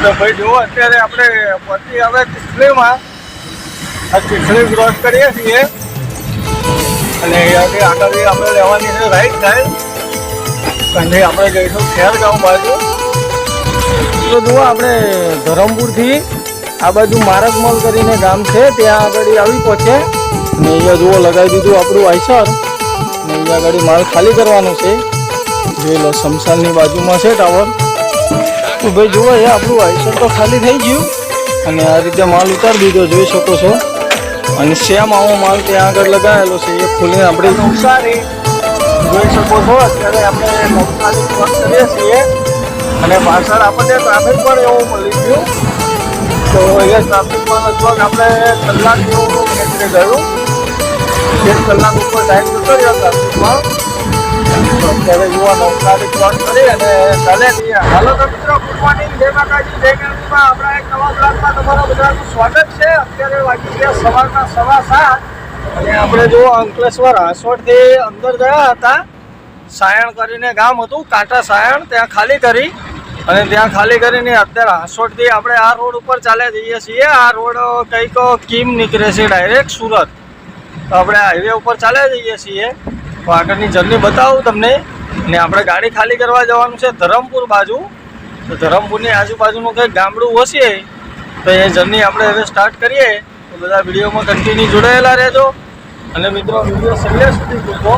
તો ભાઈ જુઓ અત્યારે આપણે પહોંચી આવે ચીખલીમાં. આ ચીખલી ક્રોસ કરીએ છીએ અને અહીંયાથી આગળ આપણે લેવાની છે રાઈટ સાઈડ અને આપણે જઈશું ખેરગાંવ બાજુ. તો જુઓ આપણે ધરમપુરથી આ બાજુ મારકમલ કરીને ગામ છે ત્યાં આગળ આવી પહોંચે અને અહીંયા જુઓ લગાવી દીધું આપણું આઈસર અને અહીંયા આગળ માલ ખાલી કરવાનો છે. જોઈ લો શમશાનની બાજુમાં છે ટાવર. તો ભાઈ જુઓ એ આપણું આઈસર તો ખાલી થઈ ગયું અને આ રીતે માલ ઉતારી દીધો જોઈ શકો છો. અને સેમ આવો માલ ત્યાં આગળ લગાવેલો છે એ ખોલીને આપણે નવસારી જોઈ શકો છો. અત્યારે આપણે નવસારી ક્રોસ કરીએ છીએ અને પાછળ આપણને ટ્રાફિક પણ એવું મળી ગયું. તો અહીંયા ટ્રાફિકમાં લગભગ આપણે કલાક જેવું નીકળી ગયું. 1 કલાક ઉપર ટાઈમ જતો રહ્યો ટ્રાફિકમાં. અત્યારે યુવા નવસારી ક્રોસ કરી અને ચાલે જઈએ. હાલો તો મિત્રો, ગુડ મોર્નિંગ, જય માતાજી, જય ગણપતિમાં. આપણા એક નવા બ્લોગમાં તમારા બધાનું સ્વાગત છે. અત્યારે વાગી ગયા સવારના 7:15 અને આપણે જો અંકલેશ્વર હાંસોડથી અંદર ગયા હતા. સાયણ કરીને ગામ હતું, કાંટા સાયણ, ત્યાં ખાલી કરી અને ત્યાં ખાલી કરીને અત્યારે હાંસોડથી આપણે આ રોડ ઉપર ચાલ્યા જઈએ છીએ. આ રોડ કંઈક કીમ નીકળે છે ડાયરેક્ટ સુરત. તો આપણે હાઈવે ઉપર ચાલ્યા જઈએ છીએ. તો આગળની જર્ની બતાવું તમને. ને આપણે ગાડી ખાલી કરવા જવાનું છે ધરમપુર બાજુ. તો ધરમપુરની આજુબાજુનું કંઈક ગામડું હશે તો એ જર્ની આપણે હવે સ્ટાર્ટ કરીએ. તો બધા વિડીયોમાં કન્ટિન્યુ જોડાયેલા રહેજો અને મિત્રો વિડીયો છેલ્લે સુધી જોજો.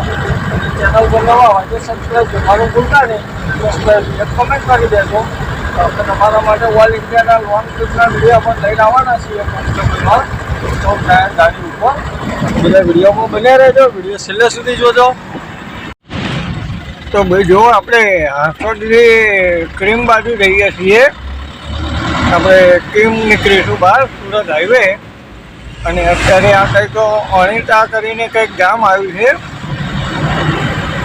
ચેનલ પર નવા હોય તો સબસ્ક્રાઈબ કરવાનું ભૂલતા નહીં. કમેન્ટ કરી દેજો. આપણે તમારા માટે ઓલ ઇન્ડિયાના લોંગ ટ્રીપના વિડીયો પણ લઈને આવવાના છીએ કોન્સ્ટેબલમાં તો ગાડી ઉપર. બધા વિડીયોમાં બન્યા રહેજો, વિડીયો છેલ્લે સુધી જોજો. તો ભાઈ જો આપણે હાંસોડથી ક્રીમ બાજુ જઈએ છીએ. આપણે ક્રીમ નીકળીશું બહાર સુરત હાઈવે અને અત્યારે આ કંઈક અણીતા કરીને કંઈક ગામ આવ્યું છે.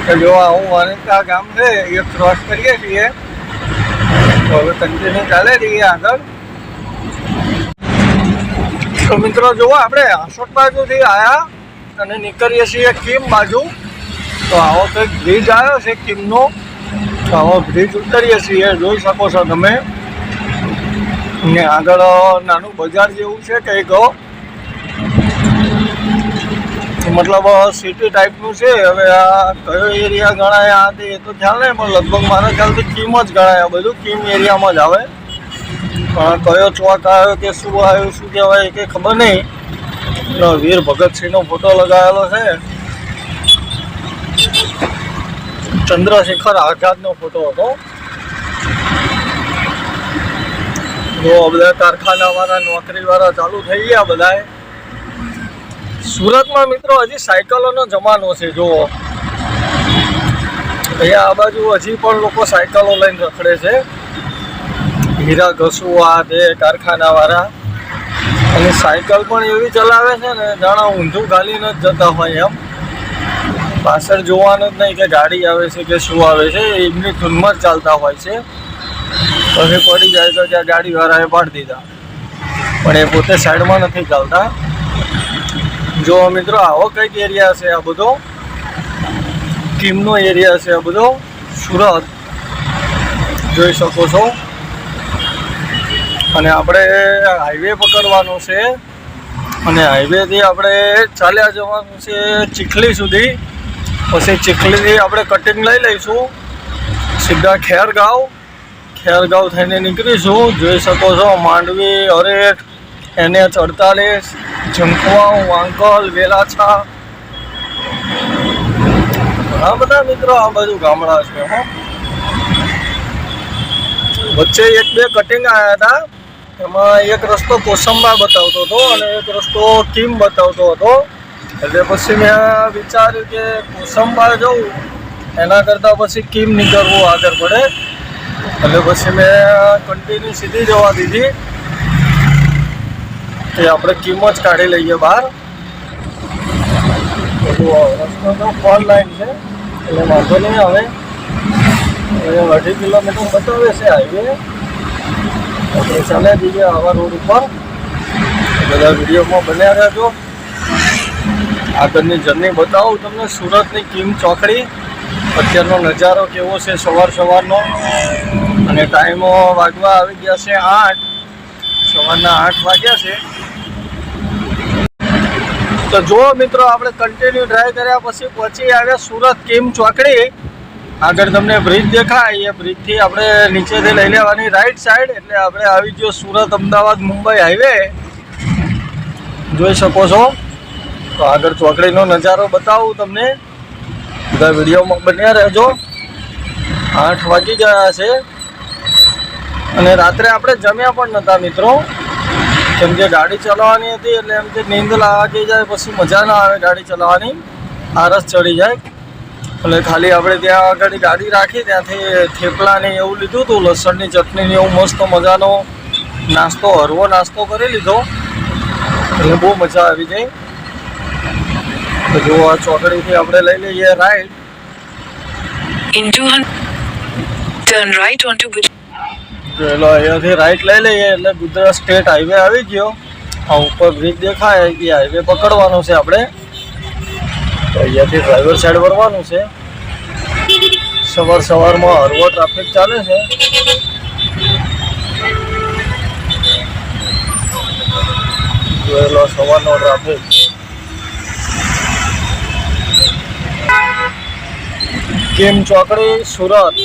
તો જો આવું અણીતા ગામ છે એ ક્રોસ કરીએ છીએ. તો હવે કન્ટિન્યુ ચાલે જઈએ આગળ. તો મિત્રો જુઓ આપણે હાંસોડ બાજુથી આવ્યા અને નીકળીએ છીએ કીમ બાજુ. તો આવો કંઈક બ્રિજ આવ્યો છે કીમનો. તો આવો બ્રિજ ઉતરીએ છીએ, જોઈ શકો છો તમે. ને આગળ નાનું બજાર જેવું છે કંઈક, મતલબ સિટી ટાઈપનું છે. હવે આ કયો એરિયા ગણાય આ એ તો ખ્યાલ નહીં, પણ લગભગ મારા ખ્યાલથી કીમ જ ગણાય. આ બધું કીમ એરિયામાં જ આવે. પણ કયો ચોક આવ્યો કે શું આવ્યું શું કહેવાય એ કંઈ ખબર નહીં. વીર ભગતસિંહનો ફોટો લગાવેલો છે. ચંદ્રશેખર આઝાદનો ફોટો હતો. તો બધા કારખાનાવાળા નોકરીવાળા ચાલુ થઈ ગયા બધાએ. સુરતમાં મિત્રો હજી સાયકલોનો જમાનો છે. જુઓ અહીંયા આ બાજુ હજી પણ લોકો સાયકલો લઈને રખડે છે. હીરા ઘસુઆ તે કારખાનાવાળા અને સાયકલ પણ એવી ચલાવે છે ને જાણે ઊંધું ગાલીને જ જતા હોય એમ. પાછળ જોવાનું જ નહીં કે ગાડી આવે છે કે શું આવે છે, એમની ધૂનમાં જ ચાલતા હોય છે. પછી પડી જાય તો ત્યાં ગાડીવાળાએ પાડી દીધા, પણ એ પોતે સાઈડમાં નથી ચાલતા. જો મિત્રો આવો કંઈક એરિયા છે આ બધો, કીમનો એરિયા છે આ બધો સુરત, જોઈ શકો છો. અને આપણે હાઈવે પકડવાનો છે અને હાઈવેથી આપણે ચાલ્યા જવાનું છે ચીખલી સુધી. પછી ચીખલીથી આપણે કટિંગ લઈ લઈશું સીધા ખેરગાંવ થઈને નીકળીશું. જોઈ શકો છો માંડવી, હરેઠ, NH48, ઝંખવાવ, વાંકલ, વેલાછા, ઘણા બધા મિત્રો આ બધું ગામડા છે. વચ્ચે 1-2 કટિંગ આવ્યા હતા. એમાં એક રસ્તો કોસંબા બતાવતો હતો અને એક રસ્તો કીમ બતાવતો હતો. એટલે પછી મેં વિચાર્યું કે કોસંબા જવું એના કરતાં પછી કીમ નીકળવું આગળ પડે. એટલે પછી મેં કન્ટિન્યુ સીધી જવા દીધી કે આપણે કીમ જ કાઢી લઈએ બહાર. રસ્તો તો 4 લાઈન છે એટલે વાંધો નહીં આવે. 2.5 કિલોમીટર બતાવે છે હાઈવે. આપણે ચાલ્યા જઈએ આવા રોડ ઉપર. બધા વિડીયોમાં બન્યા રહેજો. આગળની જર્ની બતાવું તમને સુરતની કીમ ચોકડી. અત્યારનો નજારો કેવો છે સવારનો. અને ટાઈમો વાગવા આવી ગયા છે 8, સવારના 8 વાગ્યા છે. તો જો મિત્રો આપણે કન્ટિન્યુ ડ્રાઈવ કર્યા પછી પહોંચી આવ્યા સુરત કિમ ચોકડી. આગળ તમને બ્રિજ દેખાય, એ બ્રિજથી આપણે નીચેથી લઈ લેવાની રાઈટ સાઈડ, એટલે આપણે આવી ગયો સુરત અમદાવાદ મુંબઈ હાઈવે. જોઈ શકો છો. તો આગળ ચોકડીનો નજારો બતાવું તમને, બધા વિડીયોમાં બન્યા રહેજો. 8 વાગી ગયા છે અને રાત્રે આપણે જમ્યા પણ નહોતા મિત્રો, કેમ કે ગાડી ચલાવવાની હતી. એટલે એમ કે નીંદ લાગી જાય પછી મજા ના આવે ગાડી ચલાવવાની, આરસ ચડી જાય. એટલે ખાલી આપણે ત્યાં આગળ ગાડી રાખી, ત્યાંથી થેપલા ને એવું લીધું હતું, લસણની ચટણી ને એવું મસ્ત મજાનો નાસ્તો, હરવો નાસ્તો કરી લીધો. એટલે બહુ મજા આવી ગઈ. તો જો આ ચોકડીથી આપણે લઈ લઈએ રાઈટ. Turn right onto ચલો અહીંયાથી રાઈટ લઈ લઈએ એટલે ગુજરાત સ્ટેટ હાઈવે આવી ગયો. આ ઉપર બ્રિજ દેખાય એ હાઈવે પકડવાનો છે આપણે. તો અહીંયાથી ડ્રાઈવર સાઈડ વળવાનું છે. સવારમાં હળવો ટ્રાફિક ચાલે છે. જોયેલો સવારનો ટ્રાફિક. કિમ ચોકડી સુરત.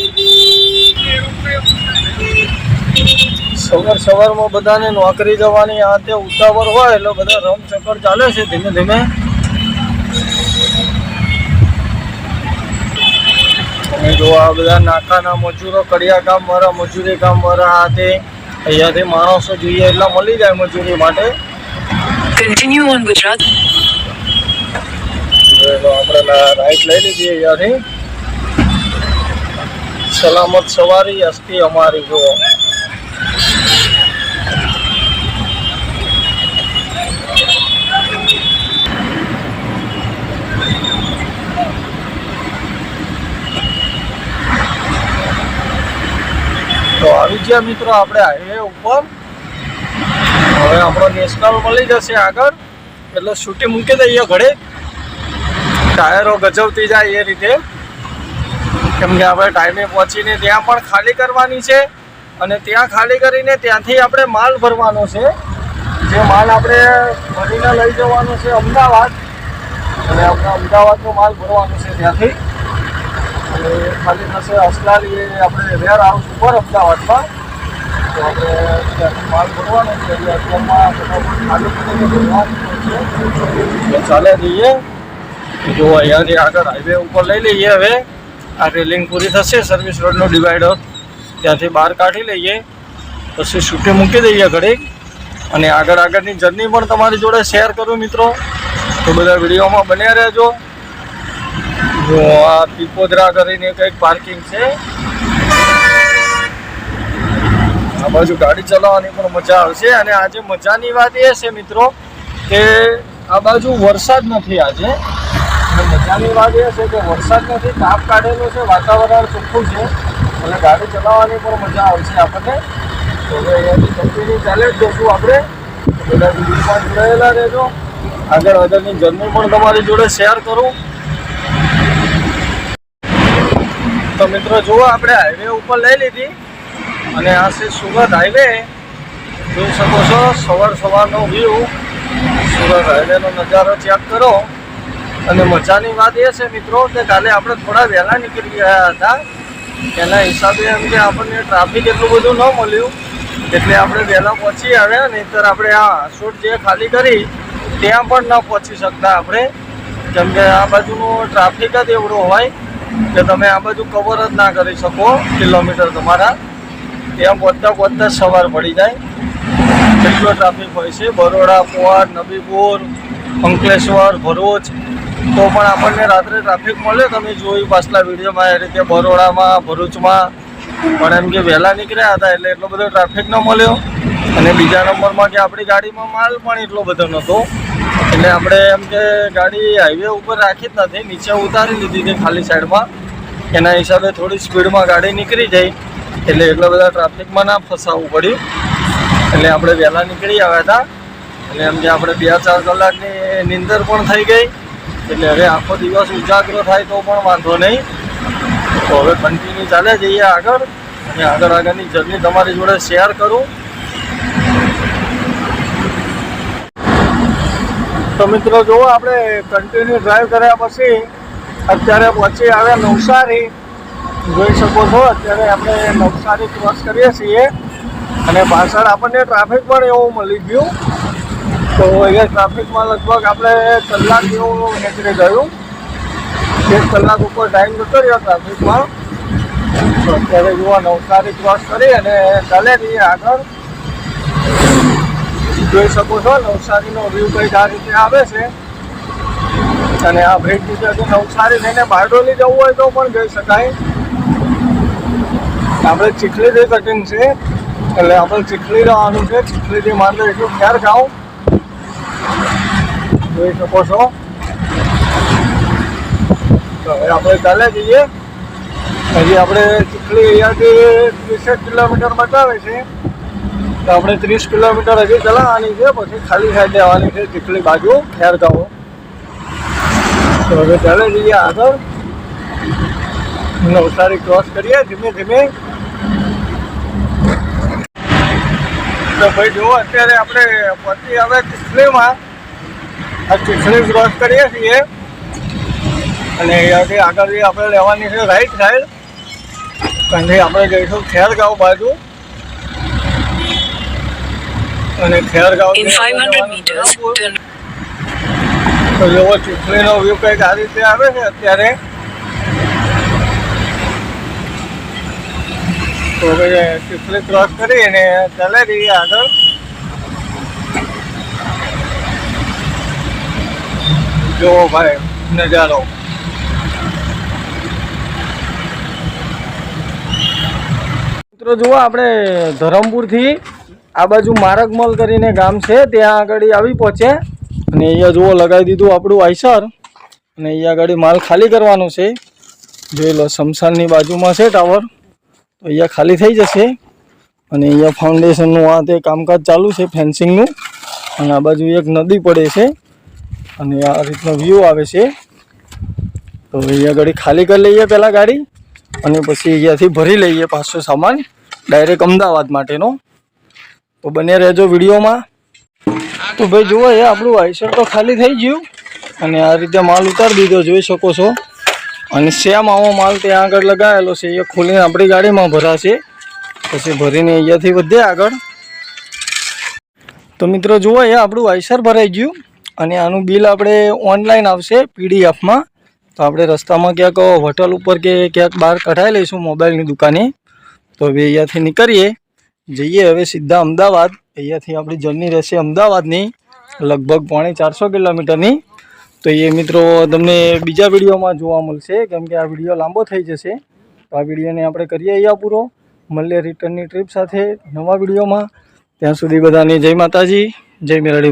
સવારમાં બધાને નોકરી જવાની આ તે ઉતાવળ હોય એટલે બધા રમચક્કર ચાલે છે ધીમે ધીમે. અને જો આ બધા નાકાના મજૂરો, કડિયા કામ વાળા, મજૂરી કામ વાળા, આ તે અહીંયાથી માણસો જોઈએ એટલા મળી જાય મજૂરી માટે. continue on Gujarat. આપણે રાઈટ લઈ લીધી અહીંયાથી. સલામત સવારી અસ્તી અમારી. જો તો આવી ગયા મિત્રો આપણે હાઈવે ઉપર. હવે આપણો નેશનલ મળી જશે આગળ, એટલે છૂટી મૂકી દઈએ ઘડે. ટાયરો ગજવતી જાય એ રીતે, કેમ કે આપણે ટાઈમે પહોંચીને ત્યાં પણ ખાલી કરવાની છે. અને ત્યાં ખાલી કરીને ત્યાંથી આપણે માલ ભરવાનો છે. જે માલ આપણે ભરીને લઈ જવાનો છે અમદાવાદ, અને આપણે અમદાવાદનો માલ ભરવાનો છે ત્યાંથી. અને ખાલી થશે અસલાલી, આપણે વેર હાઉસ ઉપર અમદાવાદમાં. તો આપણે ત્યાંથી માલ ભરવાનો છે. એટલે અત્યારમાં ખાલી કરીને ભરવાનું છે. ચાલે જઈએ. જો અહીંયાથી આગળ હાઈવે ઉપર લઈ લઈએ. હવે આ રેલિંગ પૂરી થશે, સર્વિસ રોડનો ડિવાઈડર ત્યાંથી બહાર કાઢી લઈએ, પછી છૂટી મૂકી દઈએ ઘડીક. અને આગળની જર્ની પણ તમારી જોડે શેર કરું મિત્રો, તો બધા વિડીયોમાં બન્યા રહેજો. જો આ પીપોદરા કરીને કંઈક પાર્કિંગ છે. આ બાજુ ગાડી ચલાવવાની પણ મજા આવશે. અને આજે મજાની વાત એ છે મિત્રો કે આ બાજુ વરસાદ નથી આજે. મજાની વાત એ છે કે વરસાદ નથી, તાપ કાઢેલો છે, વાતાવરણ ચોખ્ખું છે, એટલે ગાડી ચલાવવાની પણ મજા આવશે આપણને. તો હવે અહીંયાથી કન્ટિન્યુ ચાલે જ જશું આપણે. બધા વિડીયોમાં જોડાયેલા રહેજો. આગળની જર્ની પણ તમારી જોડે શેર કરું. તો મિત્રો જુઓ, આપણે હાઈવે ઉપર લઈ લીધી અને આ છે સુરત હાઈવે. જોઈ શકો છો સવારનો વ્યૂ. સુરત હાઈવેનો નજારો ચેક કરો. અને મજાની વાત એ છે મિત્રો કે કાલે આપણે થોડા વહેલા નીકળી ગયા હતા. એના હિસાબે એમ કે આપણને ટ્રાફિક એટલું બધું ન મળ્યું, એટલે આપણે વહેલા પહોંચી આવ્યા. નહીંતર આપણે આ આસોટ જે ખાલી કરી ત્યાં પણ ન પહોંચી શકતા આપણે, કેમ કે આ બાજુનો ટ્રાફિક જ એવડો હોય કે તમે આ બાજુ કવર જ ના કરી શકો કિલોમીટર તમારા. ત્યાં પહોંચતા સવાર પડી જાય એટલો ટ્રાફિક હોય છે. બરોડા, પોર, નબીપુર, અંકલેશ્વર, ભરૂચ, તો પણ આપણને રાત્રે ટ્રાફિક મળે. તમે જોયું પાછલા વિડીયોમાં એ રીતે બરોડામાં, ભરૂચમાં પણ એમ કે વહેલા નીકળ્યા હતા એટલે એટલો બધો ટ્રાફિક ન મળ્યો. અને બીજા નંબરમાં કે આપણી ગાડીમાં માલ પણ એટલો બધો નહોતો, એટલે આપણે એમ કે ગાડી હાઈવે ઉપર રાખી જ નથી, નીચે ઉતારી લીધી હતી ખાલી સાઈડમાં. એના હિસાબે થોડી સ્પીડમાં ગાડી નીકળી જાય, એટલે એટલા બધા ટ્રાફિકમાં ના ફસાવવું પડ્યું. એટલે આપણે વહેલા નીકળી આવ્યા હતા. એટલે એમ કે આપણે 2-4 કલાકની નીંદર પણ થઈ ગઈ. એટલે હવે આખો દિવસ ઉજાગરો થાય તો પણ વાંધો નહીં. તો હવે કન્ટિન્યુ ચાલે જઈએ આગળ. અને આગળની જર્ની તમારી જોડે શેર કરું. તો મિત્રો જુઓ, આપણે કન્ટિન્યુ ડ્રાઈવ કર્યા પછી અત્યારે પહોંચી આવ્યા નવસારી. જોઈ શકો છો અત્યારે આપણે નવસારી ક્રોસ કરીએ છીએ અને પાછળ આપણને ટ્રાફિક પણ એવું મળી ગયું. તો અહીંયા ટ્રાફિકમાં લગભગ આપણે કલાક જેવું નીકળી ગયું. 1 કલાક ઉપર ટાઈમ જતો રહ્યો ટ્રાફિકમાં. તો અત્યારે જુઓ નવસારી ક્રોસ કરી અને ચાલે જઈએ આગળ. જોઈ શકો છો નવસારીનો વ્યૂ કંઈક આ રીતે આવે છે. અને આ બ્રિજ નીચેથી નવસારી થઈને બારડોલી જવું હોય તો પણ જઈ શકાય. આપણે ચીખલીથી કટિંગ છે એટલે આપણે ચીખલી જવાનું છે. ચીખલીથી માંડો એટલું ખેરગાંવ જોઈ શકો છો. તો હવે આપણે ચાલે જઈએ. હજી આપણે ચીખલી અહીંયાથી 30 કિલોમીટર બતાવે છે. તો આપણે 30 કિલોમીટર હજી ચલાવવાની છે, પછી ખાલી સાઈડ લેવાની છે ચીખલી બાજુ ખેરગાંવ. તો હવે ચાલે જઈએ આગળ. નવસારી ક્રોસ કરીએ ધીમે ધીમે. તો ભાઈ જુઓ અત્યારે આપણે પહોંચી હવે ચીખલીમાં. આ ચીખલી ક્રોસ કરીએ છીએ અને અહીંયાથી આગળ આપણે લેવાની છે રાઈટ સાઈડ. ત્યાંથી આપણે જઈશું ખેરગાંવ બાજુ. અને ખેરગાંવ In 500 meters, turn તો જેવો ચીખલીનો વ્યૂ કંઈક આ રીતે આવે છે અત્યારે. તો હવે ચીખલી ક્રોસ કરી અને ચાલે જઈએ આગળ. જુઓ ભાઈ નજારો. મિત્રો જુઓ, આપણે ધરમપુરથી આ બાજુ મારગમલ કરીને ગામ છે ત્યાં આગળ આવી પહોંચ્યા. અને અહીંયા જુઓ લગાવી દીધું આપણું આઈસર. અને અહીંયા આગળ માલ ખાલી કરવાનો છે. જોઈ લો શમશાનની બાજુમાં છે ટાવર. તો અહીંયા ખાલી થઈ જશે. અને અહીંયા ફાઉન્ડેશનનું આ તે કામકાજ ચાલુ છે ફેન્સિંગનું. અને આ બાજુ એક નદી પડે છે અને આ રીતનો વ્યૂ આવે છે. તો અહીંયા ગાડી ખાલી કરી લઈએ પહેલાં ગાડી અને પછી અહીંયાથી ભરી લઈએ પાછો સામાન ડાયરેક્ટ અમદાવાદ માટેનો. તો બને રહેજો વિડીયોમાં. તો ભાઈ જુઓ એ આપણું આઈસર તો ખાલી થઈ ગયું અને આ રીતે માલ ઉતારી દીધો જોઈ શકો છો. અને સેમ આવો માલ ત્યાં આગળ લગાવેલો છે એ ખોલીને આપણી ગાડીમાં ભરાશે. પછી ભરીને અહીંયાથી વધે આગળ. તો મિત્રો જુઓ એ આપણું આઈસર ભરાઈ ગયું અને આનું બિલ આપણે ઓનલાઈન આવશે પીડીએફમાં. તો આપણે રસ્તામાં ક્યાંક હોટલ ઉપર કે ક્યાંક બહાર કઢાવી લઈશું મોબાઈલની દુકાને. તો હવે અહીંયાથી નીકળીએ જઈએ હવે સીધા અમદાવાદ. અહીંયાથી આપણી જર્ની રહેશે અમદાવાદની લગભગ 450 કિલોમીટરની. તો એ મિત્રો તમને બીજા વિડીયોમાં જોવા મળશે કેમ કે આ વિડીયો લાંબો થઈ જશે. તો આ વિડીયોને આપણે કરીએ અહીંયા પૂરો. મળીએ રિટર્નની ટ્રીપ સાથે નવા વિડીયોમાં. ત્યાં સુધી બધાને જય માતાજી, જય મેરડી.